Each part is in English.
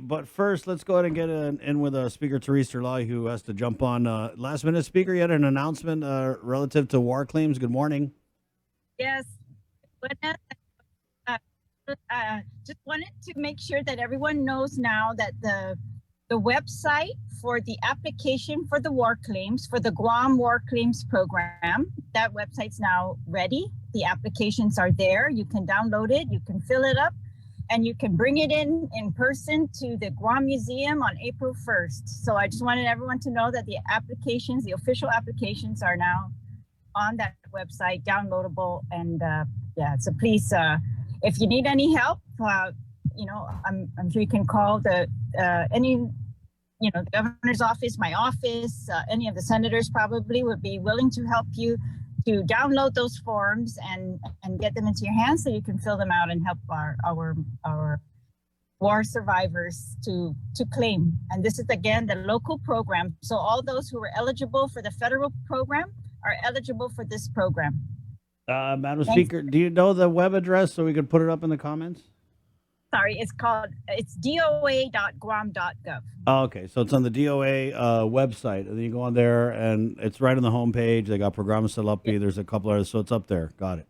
But first, let's go ahead and get in with Speaker Therese Terlaw, who has to jump on. Last minute, Speaker, you had an announcement relative to war claims. Good morning. Yes. Buenas. Uh, just wanted to make sure that everyone knows now that the website for the application for the war claims, for the Guam War Claims Program, that website's now ready. The applications are there. You can download it, you can fill it up, and you can bring it in person to the Guam Museum on April 1st. So I just wanted everyone to know that the applications, the official applications, are now on that website, downloadable. And yeah, so please, if you need any help, I'm sure you can call the the governor's office, my office, any of the senators probably would be willing to help you to download those forms and get them into your hands so you can fill them out and help our war survivors to claim. And this is again the local program. So all those who are eligible for the federal program are eligible for this program. Madam Speaker, do you know the web address so we could put it up in the comments? Sorry, it's doa.guam.gov. Oh, okay, so it's on the DOA website, and then you go on there, and it's right on the homepage. They got Programa Salapi. There's a couple others, so it's up there. Got it.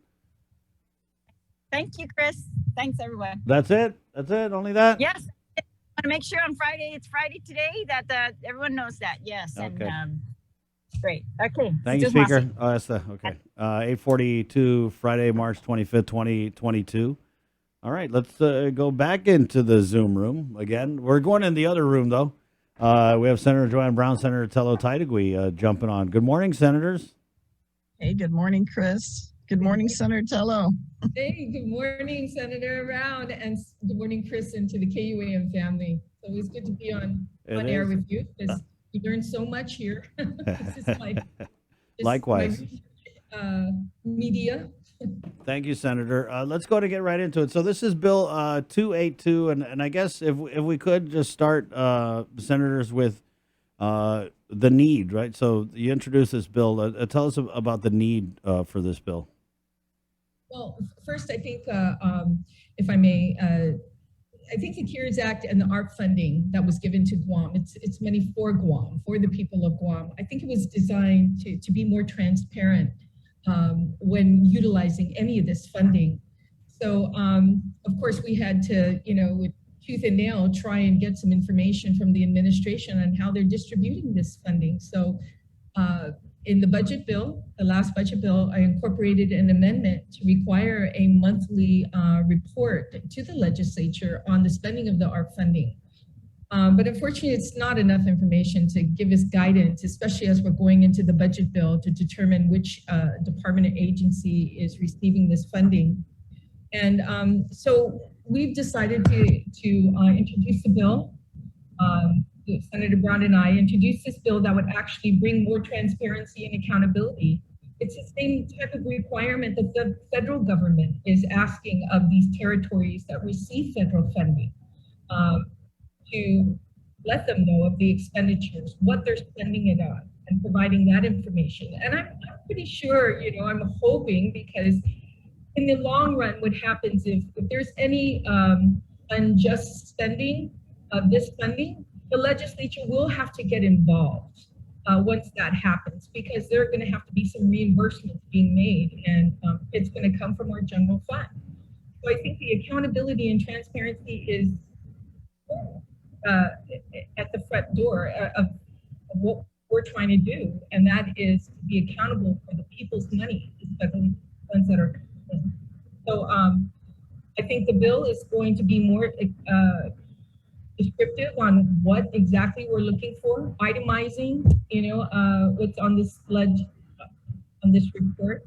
Thank you, Chris. Thanks, everyone. That's it. That's it. Only that. Yes. I want to make sure on Friday, it's Friday today, that everyone knows that. Yes. Okay. And great. Okay. Thank you, Speaker. Oh, that's the okay. 8:42, Friday, March 25th, 2022. All right, let's go back into the Zoom room again. We're going in the other room, though. We have Senator Joanne Brown, Senator Tello Taitagui jumping on. Good morning, Senators. Hey, good morning, Chris. Good morning, Senator Tello. Hey, good morning, Senator Brown, and good morning, Chris, and to the KUAM family. It's always good to be on air with you because you learn so much here. This is Likewise. Media. Thank you, Senator. Let's go to get right into it. So this is Bill 282, and I guess if we could just start, Senators, with the need, right? So you introduced this bill. Tell us about the need for this bill. Well, first, I think, if I may, I think the CARES Act and the ARP funding that was given to Guam, it's money for Guam, for the people of Guam. I think it was designed to be more transparent when utilizing any of this funding. So, of course, we had to, with tooth and nail, try and get some information from the administration on how they're distributing this funding. So, in the budget bill, the last budget bill, I incorporated an amendment to require a monthly report to the legislature on the spending of the ARP funding. But unfortunately, it's not enough information to give us guidance, especially as we're going into the budget bill to determine which department or agency is receiving this funding. And so we've decided to introduce a bill. Senator Brown and I introduced this bill that would actually bring more transparency and accountability. It's the same type of requirement that the federal government is asking of these territories that receive federal funding. To let them know of the expenditures, what they're spending it on, and providing that information. And I'm pretty sure, I'm hoping, because in the long run, what happens if there's any unjust spending of this funding, the legislature will have to get involved once that happens, because there are going to have to be some reimbursements being made, and it's going to come from our general fund. So I think the accountability and transparency is at the front door of what we're trying to do, and that is to be accountable for the people's money, especially ones that are. So I think the bill is going to be more descriptive on what exactly we're looking for, itemizing, what's on this on this report.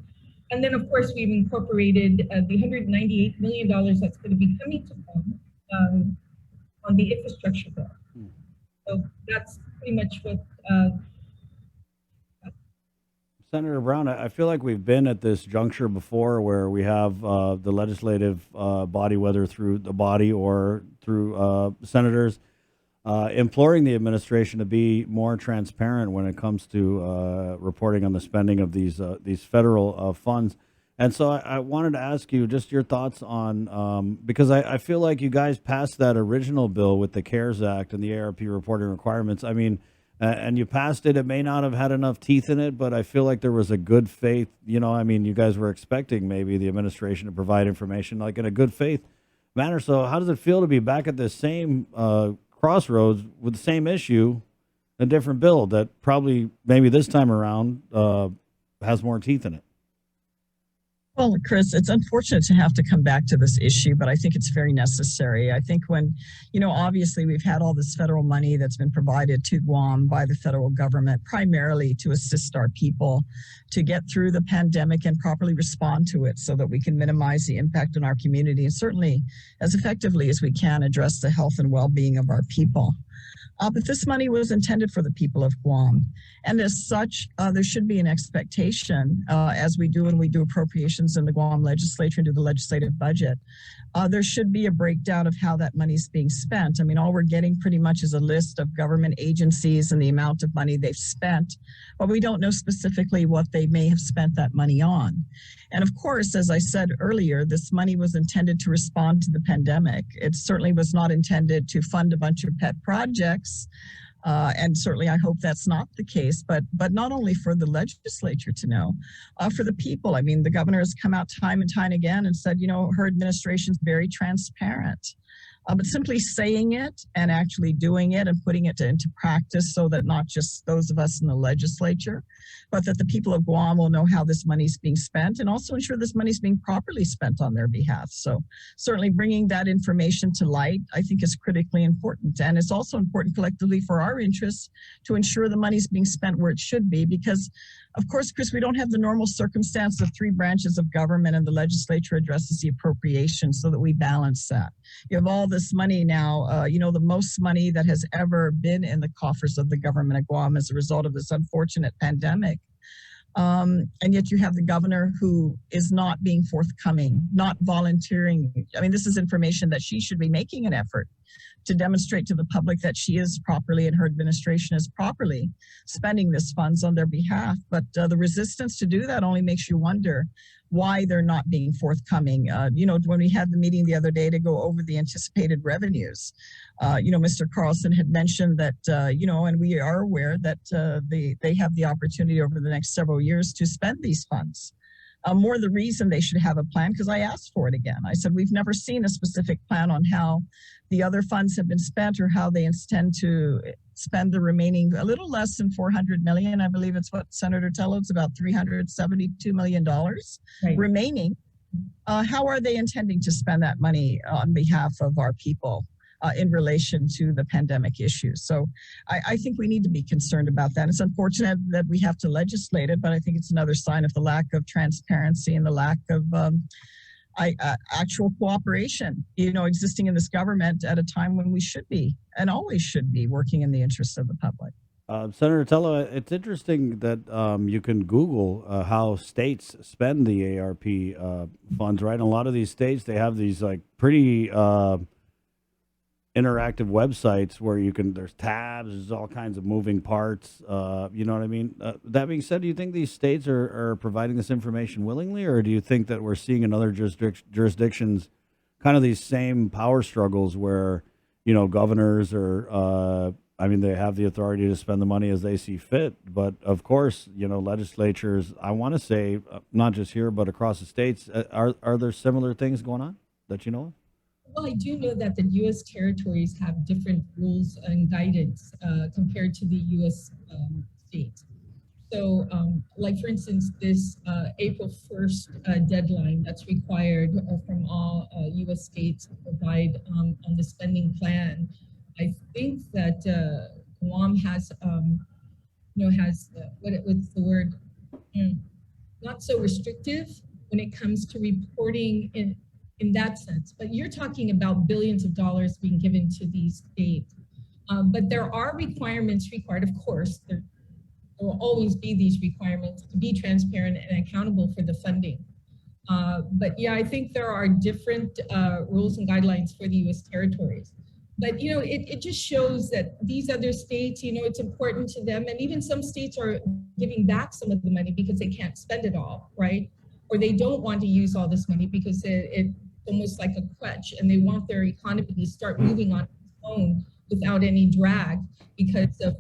And then, of course, we've incorporated the $198 million that's going to be coming to them on the infrastructure bill. So that's pretty much what. Senator Brown, I feel like we've been at this juncture before where we have the legislative body, whether through the body or through senators, imploring the administration to be more transparent when it comes to reporting on the spending of these federal funds. And so I wanted to ask you just your thoughts on because I feel like you guys passed that original bill with the CARES Act and the ARP reporting requirements. I mean, and you passed it. It may not have had enough teeth in it, but I feel like there was a good faith. I mean, you guys were expecting maybe the administration to provide information like in a good faith manner. So how does it feel to be back at the same crossroads with the same issue, a different bill that probably maybe this time around has more teeth in it? Well, Chris, it's unfortunate to have to come back to this issue, but I think it's very necessary. I think when, obviously we've had all this federal money that's been provided to Guam by the federal government, primarily to assist our people to get through the pandemic and properly respond to it so that we can minimize the impact on our community and certainly as effectively as we can address the health and well-being of our people. But this money was intended for the people of Guam. And as such, there should be an expectation, as we do when we do appropriations in the Guam legislature and do the legislative budget, there should be a breakdown of how that money is being spent. I mean, all we're getting pretty much is a list of government agencies and the amount of money they've spent, but we don't know specifically what they may have spent that money on. And of course, as I said earlier, this money was intended to respond to the pandemic. It certainly was not intended to fund a bunch of pet projects. And certainly I hope that's not the case, but not only for the legislature to know, for the people. I mean, the governor has come out time and time again and said, her administration's very transparent. But simply saying it and actually doing it and putting it into practice so that not just those of us in the legislature, but that the people of Guam will know how this money is being spent and also ensure this money is being properly spent on their behalf. So certainly bringing that information to light, I think, is critically important. And it's also important collectively for our interests to ensure the money is being spent where it should be because, of course, Chris, we don't have the normal circumstance of three branches of government and the legislature addresses the appropriation so that we balance that. You have all this money now, the most money that has ever been in the coffers of the government of Guam as a result of this unfortunate pandemic. And yet you have the governor who is not being forthcoming, not volunteering. I mean, this is information that she should be making an effort to demonstrate to the public that she is properly and her administration is properly spending this funds on their behalf. But the resistance to do that only makes you wonder why they're not being forthcoming. When we had the meeting the other day to go over the anticipated revenues, Mr. Carlson had mentioned that, and we are aware that they have the opportunity over the next several years to spend these funds. More the reason they should have a plan, because I asked for it again. I said, we've never seen a specific plan on how the other funds have been spent or how they intend to spend the remaining, a little less than $400 million. I believe it's what Senator Tello, it's about $372 million remaining. How are they intending to spend that money on behalf of our people in relation to the pandemic issues? So I think we need to be concerned about that. It's unfortunate that we have to legislate it, but I think it's another sign of the lack of transparency and the lack of actual cooperation, existing in this government at a time when we should be and always should be working in the interest of the public. Senator Tello, it's interesting that you can Google how states spend the ARP funds, right? In a lot of these states, they have these like pretty interactive websites where there's tabs, there's all kinds of moving parts. You know what I mean? That being said, do you think these states are providing this information willingly, or do you think that we're seeing in other jurisdictions kind of these same power struggles where, governors are, they have the authority to spend the money as they see fit. But of course, legislatures, I want to say, not just here, but across the states, are there similar things going on that you know of? Well, I do know that the U.S. territories have different rules and guidance compared to the U.S. States. So, like for instance, this April 1st deadline that's required from all U.S. states to provide on the spending plan, I think that Guam has, what's the word? Not so restrictive when it comes to reporting in that sense, but you're talking about billions of dollars being given to these states. But there are requirements required, of course, there will always be these requirements to be transparent and accountable for the funding. But yeah, I think there are different rules and guidelines for the U.S. territories. But, it just shows that these other states, it's important to them. And even some states are giving back some of the money because they can't spend it all, right? or they don't want to use all this money because it's almost like a crutch, and they want their economy to start moving on its own without any drag because of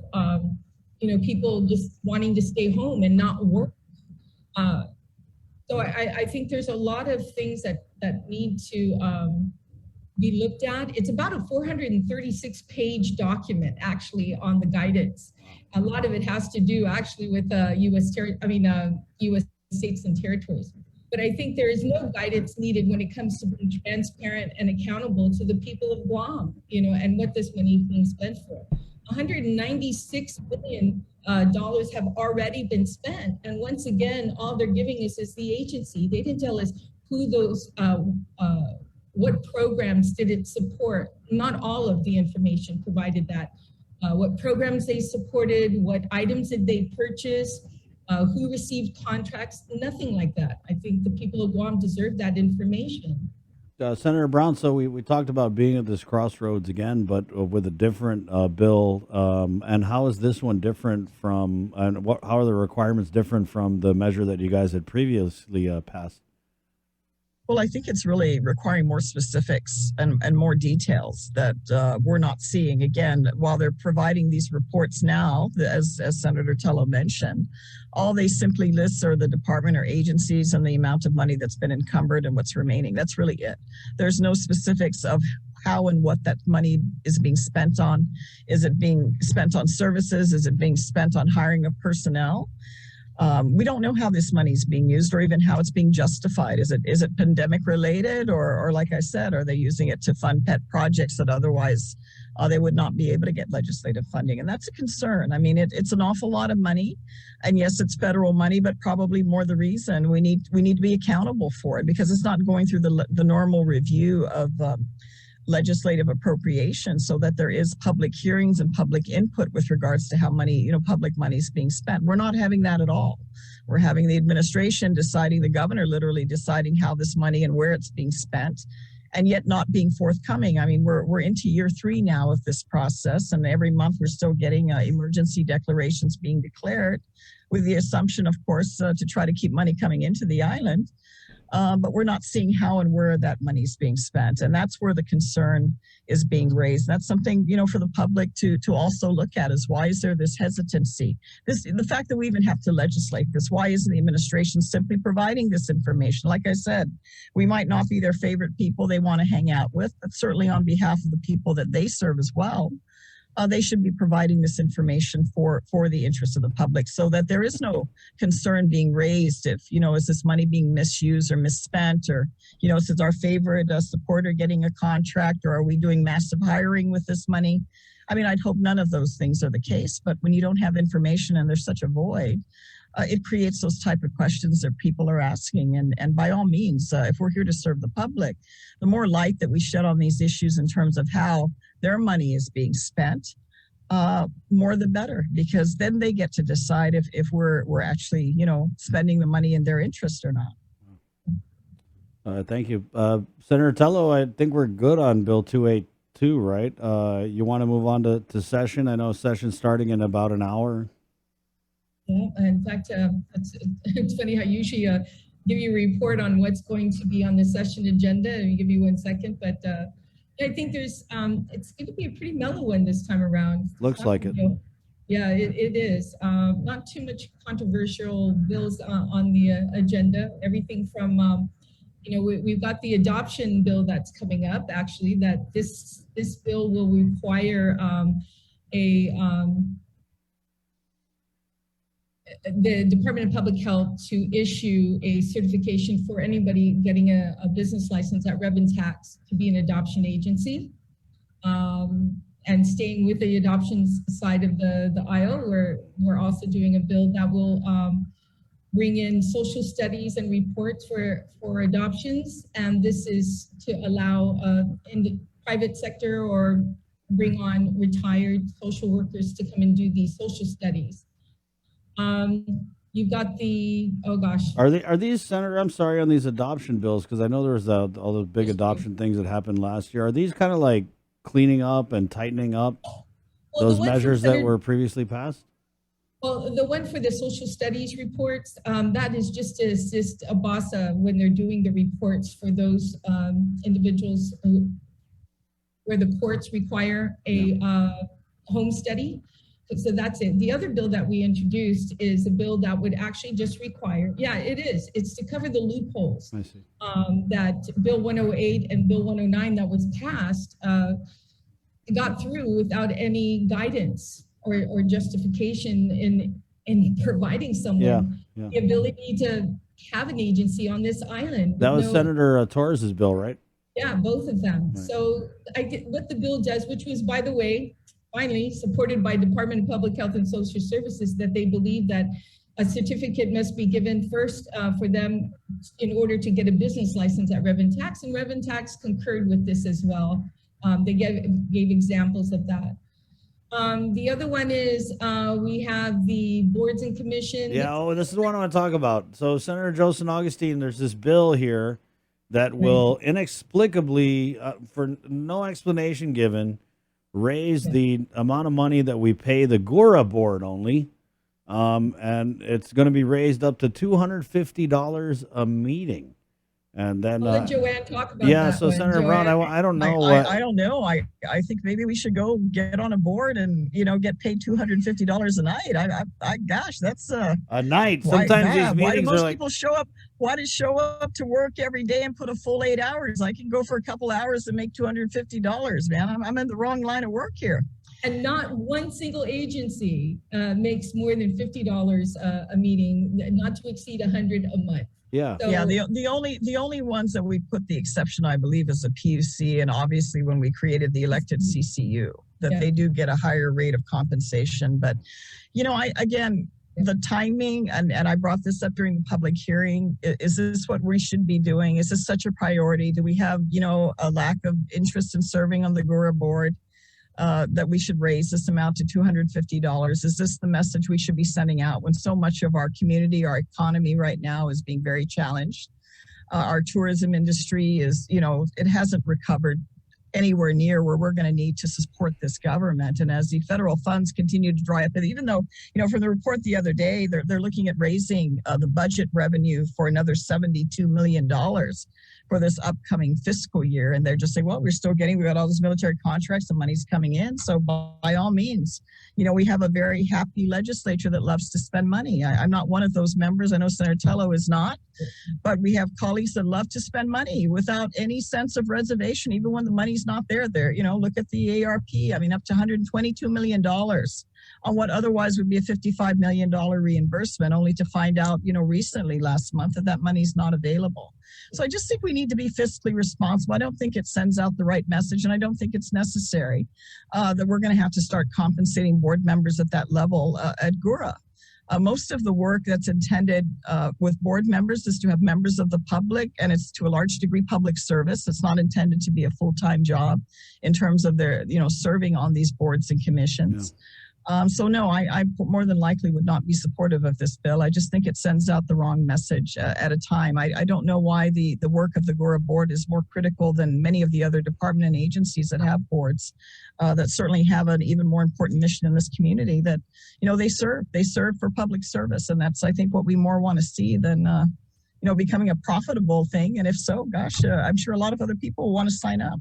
people just wanting to stay home and not work. So I think there's a lot of things that need to be looked at. It's about a 436-page document actually on the guidance. A lot of it has to do actually with U.S. states and territories. But I think there is no guidance needed when it comes to being transparent and accountable to the people of Guam, and what this money is being spent for. $196 billion have already been spent. And once again, all they're giving us is the agency. They didn't tell us who those, what programs did it support. Not all of the information provided that. What programs they supported, what items did they purchase, who received contracts, nothing like that. I think the people of Guam deserve that information. Senator Brown, so we talked about being at this crossroads again, but with a different bill. And how is this one different from, and how are the requirements different from the measure that you guys had previously passed? Well, I think it's really requiring more specifics and more details that we're not seeing. Again, while they're providing these reports now, as Senator Tello mentioned, all they simply list are the department or agencies and the amount of money that's been encumbered and what's remaining. That's really it. There's no specifics of how and what that money is being spent on. Is it being spent on services? Is it being spent on hiring of personnel? We don't know how this money is being used or even how it's being justified. Is it pandemic related or like I said, are they using it to fund pet projects that otherwise they would not be able to get legislative funding? And that's a concern. I mean, it's an awful lot of money, and yes, it's federal money, but probably more the reason we need to be accountable for it because it's not going through the normal review of legislative appropriation, so that there is public hearings and public input with regards to how money, public money is being spent. We're not having that at all. We're having the administration deciding, the governor literally deciding how this money and where it's being spent, and yet not being forthcoming. I mean, we're into year 3 now of this process, and every month we're still getting emergency declarations being declared with the assumption, of course, to try to keep money coming into the island. But we're not seeing how and where that money is being spent. And that's where the concern is being raised. That's something, for the public to also look at is why is there this hesitancy? The fact that we even have to legislate this, why isn't the administration simply providing this information? Like I said, we might not be their favorite people they want to hang out with, but certainly on behalf of the people that they serve as well. They should be providing this information for the interest of the public so that there is no concern being raised if, is this money being misused or misspent, or, is our favorite supporter getting a contract, or are we doing massive hiring with this money? I mean, I'd hope none of those things are the case, but when you don't have information and there's such a void, it creates those type of questions that people are asking. And by all means, if we're here to serve the public, the more light that we shed on these issues in terms of how their money is being spent, more the better, because then they get to decide if we're actually, spending the money in their interest or not. Thank you. Senator Tello, I think we're good on Bill 282, right? You want to move on to session? I know session's starting in about an hour. Yeah, in fact, it's funny how I usually give you a report on what's going to be on the session agenda. I'll give you 1 second, but I think there's it's going to be a pretty mellow one this time around. Looks like it. Yeah, it is. Not too much controversial bills on the agenda. Everything from, we've got the adoption bill that's coming up. Actually, that this bill will require the Department of Public Health to issue a certification for anybody getting a business license at Rev and Tax to be an adoption agency. And staying with the adoption side of the aisle, we're also doing a bill that will bring in social studies and reports for adoptions. And this is to allow in the private sector or bring on retired social workers to come and do these social studies. You've got the, oh gosh. Are these, Senator, I'm sorry, on these adoption bills, because I know there was all those big adoption things that happened last year. Are these kind of like cleaning up and tightening up those measures that were previously passed? Well, the one for the social studies reports, that is just to assist ABASA when they're doing the reports for those individuals where the courts require a home study. So that's it. The other bill that we introduced is a bill that would actually just require, it is. It's to cover the loopholes I see. that Bill 108 and Bill 109 that was passed got through without any guidance or justification in providing someone the ability to have an agency on this island. That was Senator Torres's bill, right? Yeah, both of them. Right. So I get what the bill does, which was, by the way, finally supported by Department of Public Health and Social Services, that they believe that a certificate must be given first for them in order to get a business license at Rev and Tax, and Rev and Tax concurred with this as well. They gave examples of that. The other one is we have the boards and commissions. Yeah, this is what I want to talk about. So Senator Joseph Augustine, there's this bill here that will inexplicably, for no explanation given, raise the amount of money that we pay the GORA board only. And it's going to be raised up to $250 a meeting. And then I'll let Joanne talk about that. So Senator Brown, I don't know. I don't know. I think maybe we should go get on a board and get paid $250 a night. Gosh, that's a night. Sometimes these meetings why do most are people show up? Why do show up to work every day and put a full 8 hours? I can go for a couple hours and make $250, man. I'm in the wrong line of work here. And not one single agency makes more than $50 a meeting, not to exceed $100 a month. Yeah. So, the only ones that we put the exception, I believe, is a PUC, and obviously when we created the elected CCU, that they do get a higher rate of compensation. But the timing, and I brought this up during the public hearing, is this what we should be doing? Is this such a priority? Do we have a lack of interest in serving on the GORA board? That we should raise this amount to $250? Is this the message we should be sending out when so much of our community, our economy right now is being very challenged? Our tourism industry is, it hasn't recovered anywhere near where we're going to need to support this government. And as the federal funds continue to dry up, and even though, from the report the other day, they're looking at raising the budget revenue for another $72 million for this upcoming fiscal year. And they're just saying, well, we got all those military contracts, the money's coming in. So by all means, we have a very happy legislature that loves to spend money. I'm not one of those members. I know Senator Tello is not, but we have colleagues that love to spend money without any sense of reservation, even when the money's not there. Look at the ARP. Up to $122 million on what otherwise would be a $55 million reimbursement, only to find out, recently last month that money's not available. So I just think we need to be fiscally responsible. I don't think it sends out the right message, and I don't think it's necessary that we're going to have to start compensating board members at that level at GORA. Most of the work that's intended with board members is to have members of the public, and it's to a large degree public service. It's not intended to be a full-time job in terms of their, serving on these boards and commissions. Yeah. So no, I more than likely would not be supportive of this bill. I just think it sends out the wrong message at a time. I don't know why the work of the GORA board is more critical than many of the other department and agencies that have boards that certainly have an even more important mission in this community that, they serve for public service. And that's, I think, what we more want to see than, becoming a profitable thing. And if so, gosh, I'm sure a lot of other people will want to sign up.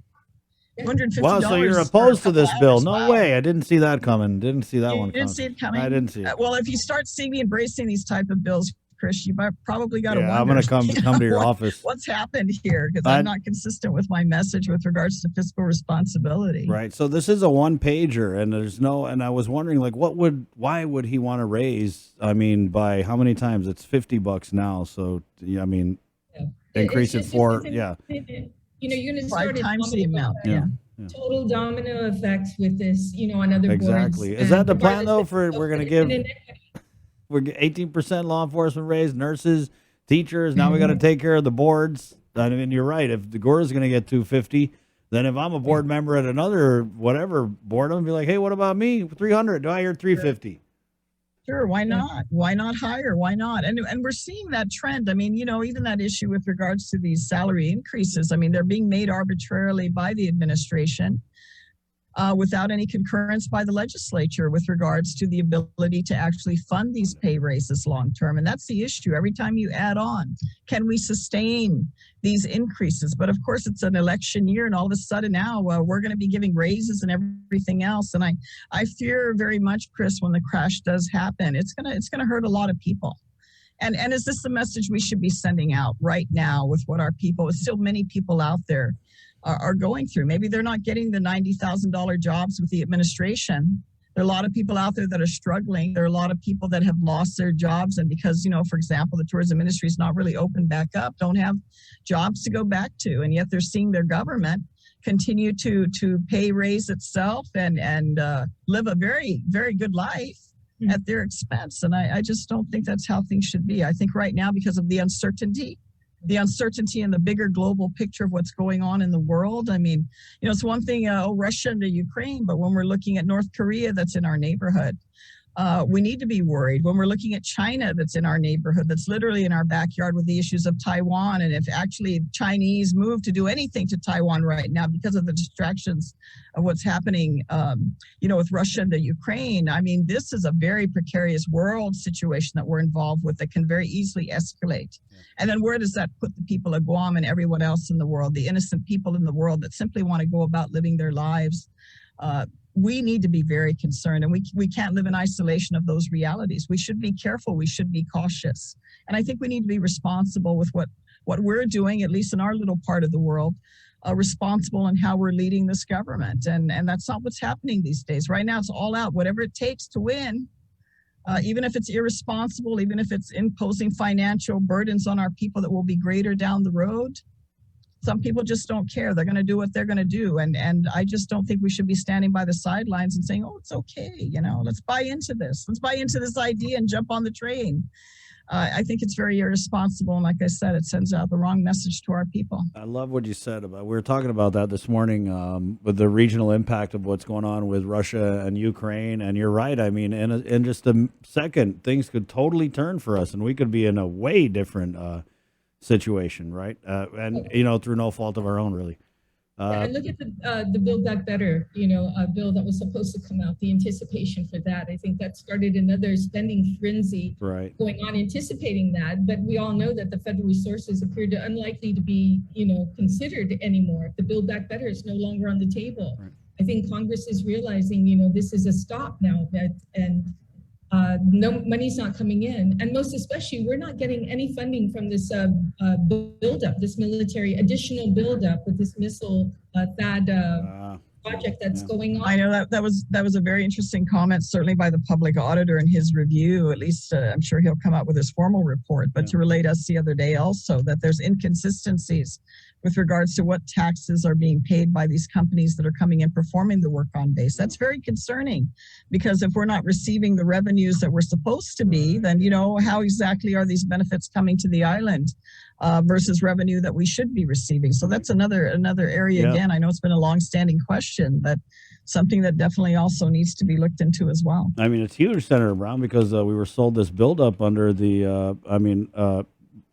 $150. Wow, so you're opposed to this bill? No way! I didn't see that coming. Didn't see that one. Didn't see it coming. I didn't see it. Well, if you start seeing me embracing these type of bills, Chris, you probably got to wonder. I'm going to come to your office. What's happened here? Because I'm not consistent with my message with regards to fiscal responsibility. Right. So this is a one pager, and and I was wondering, why would he want to raise? By how many times? It's $50 now. So increase it for you're going to start 5 times the amount. Yeah. Total domino effects with this, on other boards. Exactly. Is that the plan though? We're going to give 18% law enforcement raise, nurses, teachers. Now we got to take care of the boards. You're right. If the GORA is going to get $250, then if I'm a board member at another whatever board, I'm gonna be like, hey, what about me? 300? Do I hear 350? Sure, why not? Why not higher? Why not? And we're seeing that trend. Even that issue with regards to these salary increases, they're being made arbitrarily by the administration. without any concurrence by the legislature with regards to the ability to actually fund these pay raises long term. And that's the issue. Every time you add on, can we sustain these increases? But of course, it's an election year, and all of a sudden now we're going to be giving raises and everything else. And I fear very much, Chris, when the crash does happen, it's gonna hurt a lot of people. And is this the message we should be sending out right now with what our people, with still many people out there are going through? Maybe they're not getting the $90,000 jobs with the administration. There are a lot of people out there that are struggling. There are a lot of people that have lost their jobs. And because, for example, the tourism industry is not really open back up, don't have jobs to go back to. And yet they're seeing their government continue to pay raise itself and live a very, very good life at their expense. And I just don't think that's how things should be. I think right now, because of the uncertainty in the bigger global picture of what's going on in the world. I mean, it's one thing, Russia and Ukraine, but when we're looking at North Korea, that's in our neighborhood, we need to be worried. When we're looking at China, that's in our neighborhood, that's literally in our backyard with the issues of Taiwan. And if actually Chinese move to do anything to Taiwan right now because of the distractions of what's happening, with Russia and the Ukraine, I mean, this is a very precarious world situation that we're involved with that can very easily escalate. And then where does that put the people of Guam and everyone else in the world, the innocent people in the world that simply want to go about living their lives? We need to be very concerned, and we can't live in isolation of those realities. We should be careful. We should be cautious. And I think we need to be responsible with what we're doing, at least in our little part of the world, responsible in how we're leading this government. And that's not what's happening these days. Right now, it's all out, whatever it takes to win, even if it's irresponsible, even if it's imposing financial burdens on our people that will be greater down the road. Some people just don't care. They're going to do what they're going to do. And I just don't think we should be standing by the sidelines and saying, oh, it's okay. Let's buy into this. Let's buy into this idea and jump on the train. I think it's very irresponsible. And like I said, it sends out the wrong message to our people. I love what you said about, we were talking about that this morning with the regional impact of what's going on with Russia and Ukraine. And you're right. I mean, in just a second, things could totally turn for us and we could be in a way different situation, right? And through no fault of our own, really. And look at the Build Back Better, a bill that was supposed to come out, the anticipation for that. I think that started another spending frenzy going on, anticipating that. But we all know that the federal resources appear to unlikely to be, considered anymore. The Build Back Better is no longer on the table. Right. I think Congress is realizing, this is a stop now, no money's not coming in. And most especially, we're not getting any funding from this buildup, this military additional buildup with this missile THAAD project that's going on. I know that was a very interesting comment, certainly by the public auditor in his review. At least I'm sure he'll come out with his formal report. But to relate us the other day also that there's inconsistencies with regards to what taxes are being paid by these companies that are coming in performing the work on base. That's very concerning, because if we're not receiving the revenues that we're supposed to be, then how exactly are these benefits coming to the island versus revenue that we should be receiving? So that's another area. Again, I know it's been a long-standing question, but something that definitely also needs to be looked into as well. I mean, it's huge, Senator Brown, because we were sold this buildup under the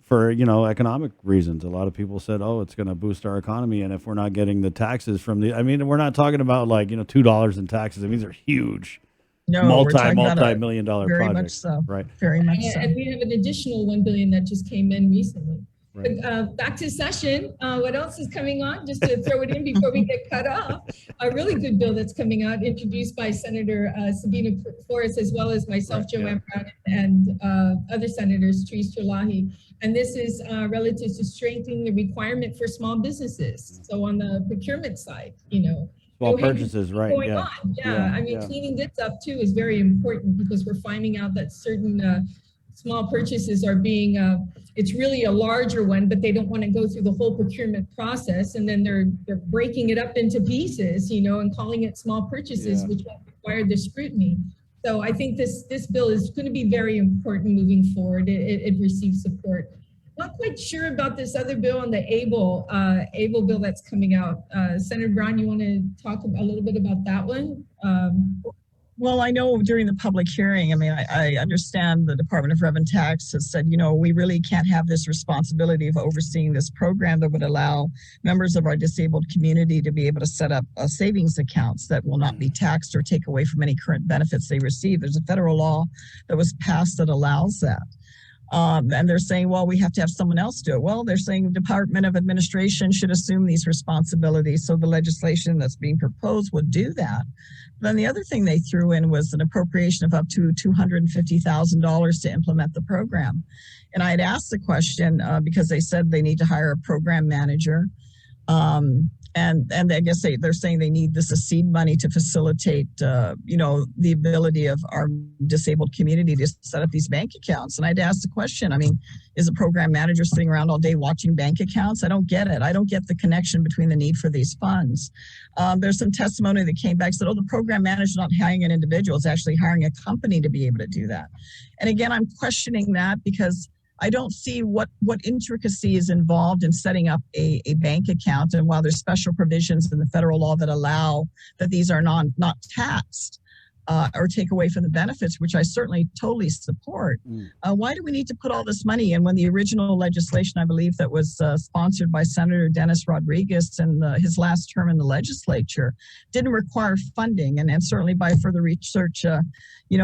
for economic reasons. A lot of people said, oh, it's going to boost our economy, and if we're not getting the taxes from we're not talking about like $2 in taxes. I mean, these are huge, multi-million dollar very projects. Much so. Right. Very much so. And we have an additional $1 billion that just came in recently. Right. But back to session, what else is coming on? Just to throw it in before we get cut off. A really good bill that's coming out, introduced by Senator Sabina Flores, as well as myself, Joanne Brown, and other senators, Therese Chalahi. And this is relative to strengthening the requirement for small businesses. So on the procurement side, small purchases, right? Cleaning this up too is very important, because we're finding out that certain small purchases are being, it's really a larger one, but they don't want to go through the whole procurement process. And then they're breaking it up into pieces, and calling it small purchases, which won't require the scrutiny. So I think this bill is going to be very important moving forward. It receives support. Not quite sure about this other bill on the ABLE bill that's coming out. Senator Brown, you want to talk a little bit about that one? Well, I know during the public hearing, I mean, I understand the Department of Revenue Tax has said, we really can't have this responsibility of overseeing this program that would allow members of our disabled community to be able to set up savings accounts that will not be taxed or take away from any current benefits they receive. There's a federal law that was passed that allows that. And they're saying, well, we have to have someone else do it. Well, they're saying the Department of Administration should assume these responsibilities. So the legislation that's being proposed would do that. Then the other thing they threw in was an appropriation of up to $250,000 to implement the program. And I had asked the question because they said they need to hire a program manager. And I guess they're saying they need this as seed money to facilitate, the ability of our disabled community to set up these bank accounts. And I'd ask the question, I mean, is a program manager sitting around all day watching bank accounts? I don't get it. I don't get the connection between the need for these funds. There's some testimony that came back, said, the program manager is not hiring an individual, it's actually hiring a company to be able to do that. And again, I'm questioning that because I don't see what intricacy is involved in setting up a bank account. And while there's special provisions in the federal law that allow that these are not taxed or take away from the benefits, which I certainly totally support, why do we need to put all this money in when the original legislation, I believe, that was sponsored by Senator Dennis Rodriguez in his last term in the legislature didn't require funding? And certainly by further research,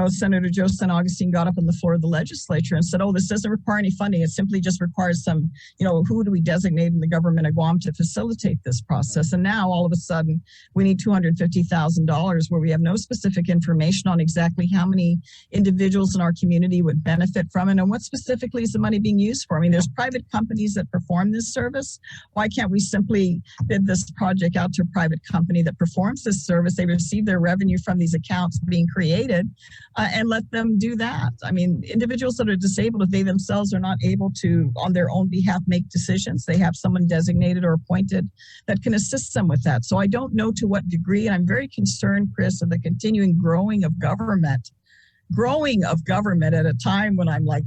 Senator Joe San Augustine got up on the floor of the legislature and said, this doesn't require any funding. It simply just requires some, who do we designate in the government of Guam to facilitate this process? And now all of a sudden we need $250,000 where we have no specific information on exactly how many individuals in our community would benefit from it and what specifically is the money being used for. I mean, there's private companies that perform this service. Why can't we simply bid this project out to a private company that performs this service? They receive their revenue from these accounts being created and let them do that. I mean, individuals that are disabled, if they themselves are not able to, on their own behalf, make decisions, they have someone designated or appointed that can assist them with that. So I don't know to what degree, and I'm very concerned, Chris, of the continuing growing of government at a time when I'm like,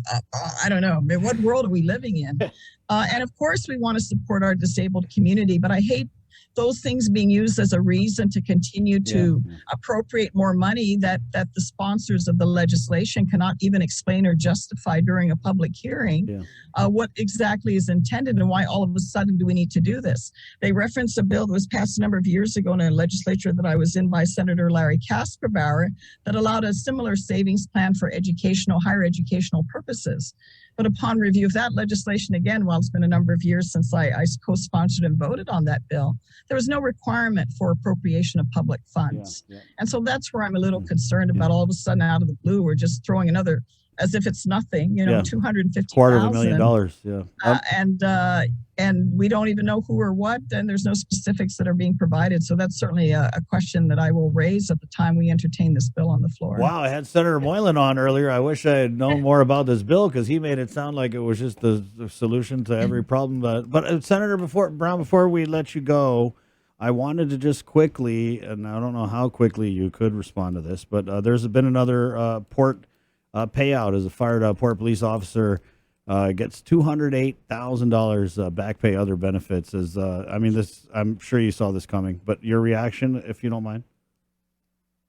I don't know, what world are we living in? And of course, we want to support our disabled community, but I hate those things being used as a reason to continue to appropriate more money that the sponsors of the legislation cannot even explain or justify during a public hearing what exactly is intended and why all of a sudden do we need to do this. They reference a bill that was passed a number of years ago in a legislature that I was in by Senator Larry Kasperbauer that allowed a similar savings plan for higher educational purposes. But upon review of that legislation, again, while it's been a number of years since I co-sponsored and voted on that bill, there was no requirement for appropriation of public funds. And so that's where I'm a little concerned about all of a sudden out of the blue, we're just throwing another, as if it's nothing, $250,000. $250,000. And we don't even know who or what, and there's no specifics that are being provided. So that's certainly a question that I will raise at the time we entertain this bill on the floor. Wow, I had Senator Moylan on earlier. I wish I had known more about this bill because he made it sound like it was just the solution to every problem. But Senator Brown, before we let you go, I wanted to just quickly, and I don't know how quickly you could respond to this, but there's been another port payout as a fired port police officer. Gets $208,000 back pay, other benefits. I'm sure you saw this coming, but your reaction, if you don't mind.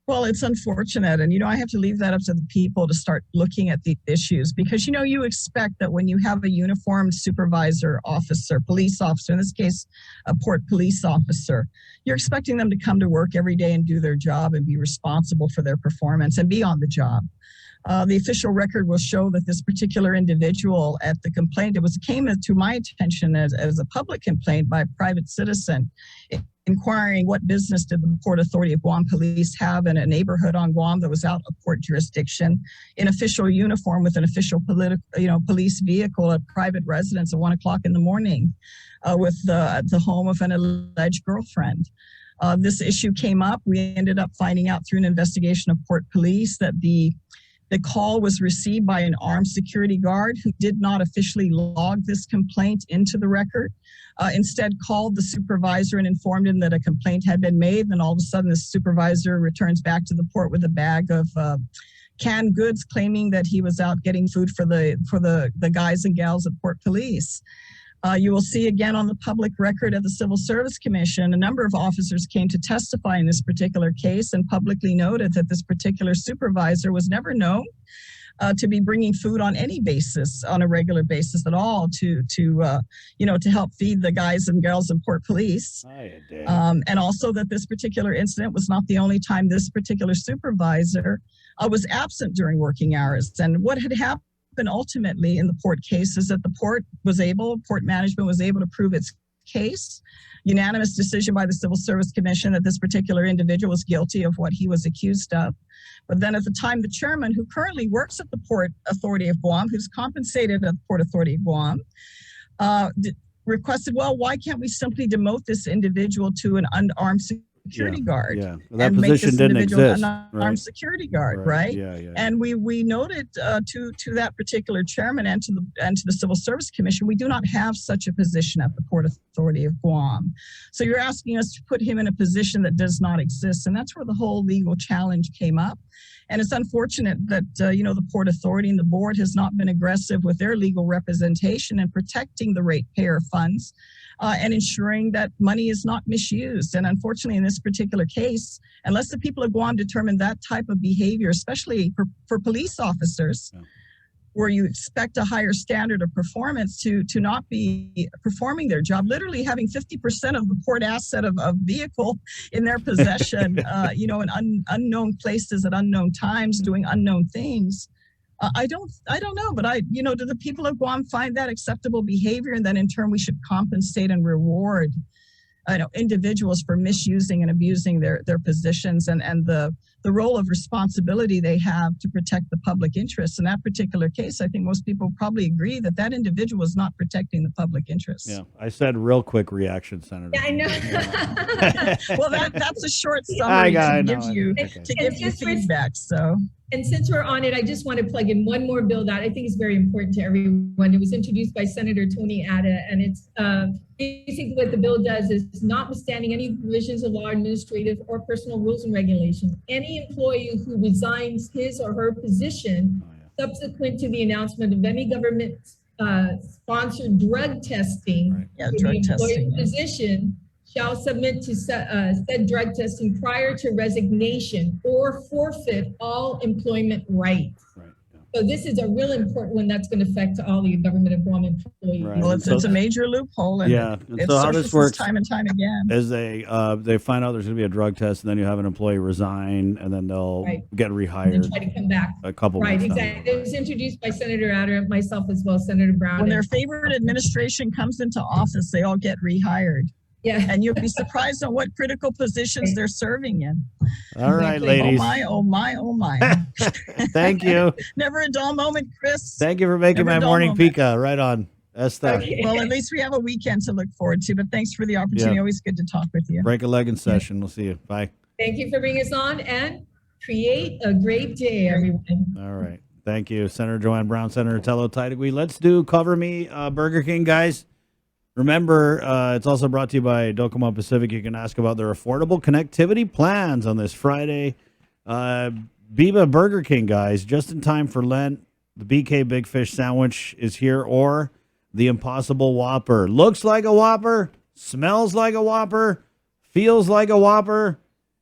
Well, it's unfortunate. And, I have to leave that up to the people to start looking at the issues because, you expect that when you have a uniformed supervisor, officer, police officer, in this case, a port police officer, you're expecting them to come to work every day and do their job and be responsible for their performance and be on the job. The official record will show that this particular individual at the complaint, came to my attention as a public complaint by a private citizen inquiring what business did the Port Authority of Guam Police have in a neighborhood on Guam that was out of port jurisdiction in official uniform with an official police vehicle at private residence at 1 o'clock in the morning with the home of an alleged girlfriend. This issue came up. We ended up finding out through an investigation of Port Police that the call was received by an armed security guard who did not officially log this complaint into the record. Instead called the supervisor and informed him that a complaint had been made. Then all of a sudden the supervisor returns back to the port with a bag of canned goods claiming that he was out getting food for the guys and gals at Port Police. You will see again on the public record of the Civil Service Commission, a number of officers came to testify in this particular case and publicly noted that this particular supervisor was never known to be bringing food on any basis, on a regular basis at all, to help feed the guys and girls in Port Police. And also that this particular incident was not the only time this particular supervisor was absent during working hours. And what had happened ultimately in the port case is that the port management was able to prove its case. Unanimous decision by the Civil Service Commission that this particular individual was guilty of what he was accused of. But then at the time, the chairman, who currently works at the Port Authority of Guam, who's compensated at the Port Authority of Guam, requested, well, why can't we simply demote this individual to an unarmed security guard? Yeah, well, that position didn't exist. An unarmed security guard, right? Yeah. And we noted to that particular chairman and to the Civil Service Commission, we do not have such a position at the Port Authority of Guam. So you're asking us to put him in a position that does not exist, and that's where the whole legal challenge came up. And it's unfortunate that the Port Authority and the board has not been aggressive with their legal representation and protecting the ratepayer funds and ensuring that money is not misused. And unfortunately, in this particular case, unless the people of Guam determine that type of behavior, especially for police officers, where you expect a higher standard of performance to not be performing their job, literally having 50% of the port asset of vehicle in their possession, in unknown places at unknown times, doing unknown things. I don't know, but do the people of Guam find that acceptable behavior? And then in turn, we should compensate and reward individuals for misusing and abusing their positions and the role of responsibility they have to protect the public interest. In that particular case, I think most people probably agree that individual is not protecting the public interest. Yeah, I said real quick reaction, Senator. Yeah, I know. Well, that's a short summary to give you feedback. So. And since we're on it, I just want to plug in one more bill that I think is very important to everyone. It was introduced by Senator Tony Ada, and it's basically what the bill does is, notwithstanding any provisions of law, administrative, or personal rules and regulations, any employee who resigns his or her position subsequent to the announcement of any government sponsored drug testing for the employee position shall submit to said drug testing prior to resignation or forfeit all employment rights. So this is a real important one that's going to affect all the government of Guam employees. Right. Well, it's a major loophole, and it so how this works time and time again. is they find out there's going to be a drug test, and then you have an employee resign, and then they'll get rehired. And try to come back. A couple months. Exactly. It was introduced by Senator Adder, myself as well, Senator Brown. When their favorite administration comes into office, they all get rehired. Yeah. And you'll be surprised on what critical positions they're serving in. All right, ladies. Oh my. Thank you. Never a dull moment, Chris. Thank you for making my morning pika. Right on. Esther. Okay. Well, at least we have a weekend to look forward to, but thanks for the opportunity. Always good to talk with you. Break a leg in session. We'll see you. Bye. Thank you for bringing us on, and create a great day, everyone. All right. Thank you, Senator Joanne Brown, Senator Tello Titagui. Let's do Cover Me Burger King, guys. Remember, it's also brought to you by Docomo Pacific. You can ask about their affordable connectivity plans on this Friday. Biba Burger King, guys, just in time for Lent. The BK Big Fish Sandwich is here, or the Impossible Whopper. Looks like a Whopper, smells like a Whopper, feels like a Whopper.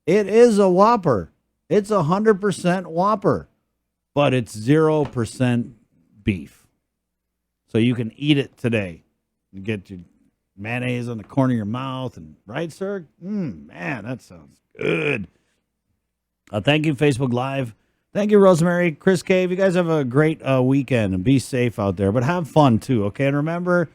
It is a Whopper. It's 100% Whopper, but it's 0% beef. So you can eat it today. You get your mayonnaise on the corner of your mouth, and right, sir? Man, that sounds good. Thank you, Facebook Live. Thank you, Rosemary, Chris Cave. You guys have a great weekend, and be safe out there, but have fun too, okay? And remember,